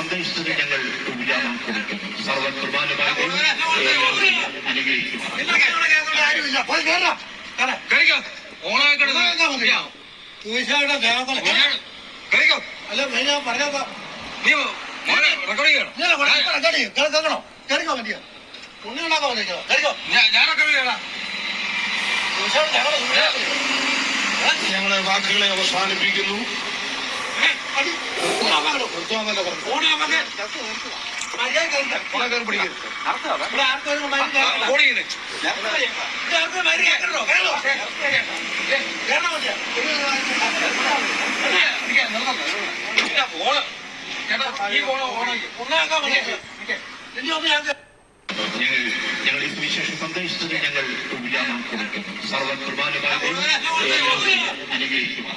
സന്ദേശത്തിന് ഞങ്ങൾ വിരാമം കൊടുക്കുന്നു. സർവകൃപാലുമായ അനുഗ്രഹിക്കുന്നു. ഞങ്ങളെ വാക്കുകളെ അവസാനിപ്പിക്കുന്നു. ഞങ്ങൾ ഈ സുവിശേഷ സന്ദേശത്തിന് ഞങ്ങൾ വിരാമം കൊടുക്കുന്നു. സർവകൃപാലുമായ അനുഗ്രഹിക്കുന്നു.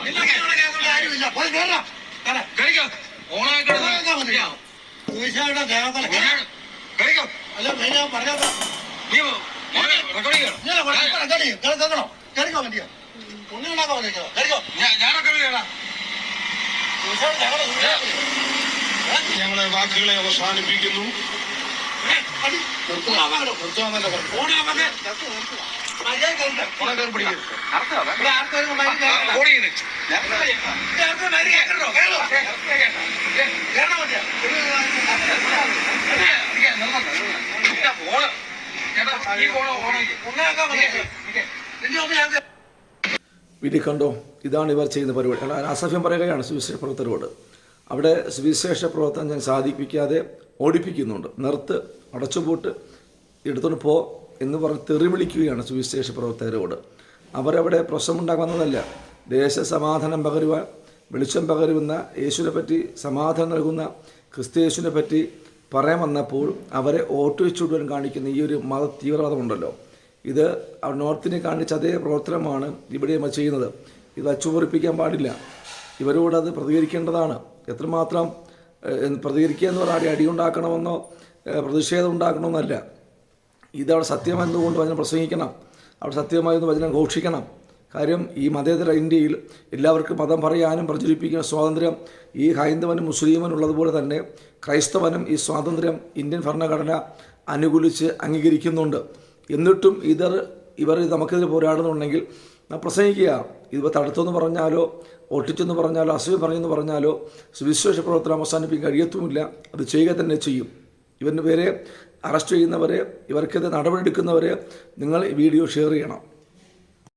ഞങ്ങളെ വാക്കുകളെ അവസാനിപ്പിക്കുന്നു. വീട്ടിൽ കണ്ടോ, ഇതാണ് ഇവർ ചെയ്യുന്ന പരിപാടി. അസഭ്യം പറയുകയാണ് സുവിശേഷ പ്രവർത്തകരോട്. അവിടെ സുവിശേഷ പ്രവർത്തനം ഞാൻ സാധിപ്പിക്കാതെ ഓടിപ്പിക്കുന്നുണ്ട്. നിർത്ത്, അടച്ചുപൂട്ട്, എടുത്തോണ്ട് പോ എന്ന് പറഞ്ഞ് തെറി വിളിക്കുകയാണ് സുവിശേഷ പ്രവർത്തകരോട്. അവരവിടെ പ്രശ്നമുണ്ടാക്കുന്നതല്ല, ദേശസമാധാനം പകരുവാൻ, വെളിച്ചം പകരുന്ന യേശുവിനെ പറ്റി, സമാധാനം നൽകുന്ന ക്രിസ്തുയേശുവിനെ പറ്റി പറയാൻ വന്നപ്പോൾ അവരെ ഓട്ടുവെച്ചുവിടുവാൻ കാണിക്കുന്ന ഈ ഒരു മത തീവ്രവാദമുണ്ടല്ലോ, ഇത് നോർത്തിനെ കാണിച്ച അതേ പ്രവർത്തനമാണ് ഇവിടെ നമ്മൾ ചെയ്യുന്നത്. ഇത് വച്ചുപൊറിപ്പിക്കാൻ പാടില്ല. ഇവരോടത് പ്രതികരിക്കേണ്ടതാണ്. എത്രമാത്രം പ്രതികരിക്കുക എന്ന് പറഞ്ഞാൽ അടിയുണ്ടാക്കണമെന്നോ പ്രതിഷേധം ഉണ്ടാക്കണമെന്നല്ല. ഇതവിടെ സത്യമെന്നുകൊണ്ട് വചനം പ്രസംഗിക്കണം, അവിടെ സത്യമായെന്ന് വചനം ഘോഷിക്കണം. കാര്യം ഈ മതേതര ഇന്ത്യയിൽ എല്ലാവർക്കും മതം പറയാനും പ്രചരിപ്പിക്കുന്ന സ്വാതന്ത്ര്യം ഈ ഹൈന്ദവനും മുസ്ലിമനും ഉള്ളതുപോലെ തന്നെ ക്രൈസ്തവനും ഈ സ്വാതന്ത്ര്യം ഇന്ത്യൻ ഭരണഘടന അനുകൂലിച്ച് അംഗീകരിക്കുന്നുണ്ട്. എന്നിട്ടും ഇവർ നമുക്കെതിരെ പോരാടുന്നുണ്ടെങ്കിൽ പ്രസംഗിക്കുക. ഇതിപ്പോൾ തടുത്തെന്ന് പറഞ്ഞാലോ ഒട്ടിച്ചെന്ന് പറഞ്ഞാലോ അസൂയ പറഞ്ഞെന്ന് പറഞ്ഞാലോ സുവിശേഷ പ്രവർത്തനം അവസാനിപ്പിക്കാൻ കഴിയത്തുമില്ല. അത് ചെയ്യുക തന്നെ ചെയ്യും. ഇവരുടെ പേരെ അറസ്റ്റ് ചെയ്യുന്നവരെ, ഇവർക്കെതിരെ നടപടിയെടുക്കുന്നവരെ നിങ്ങൾ ഈ വീഡിയോ ഷെയർ ചെയ്യണം.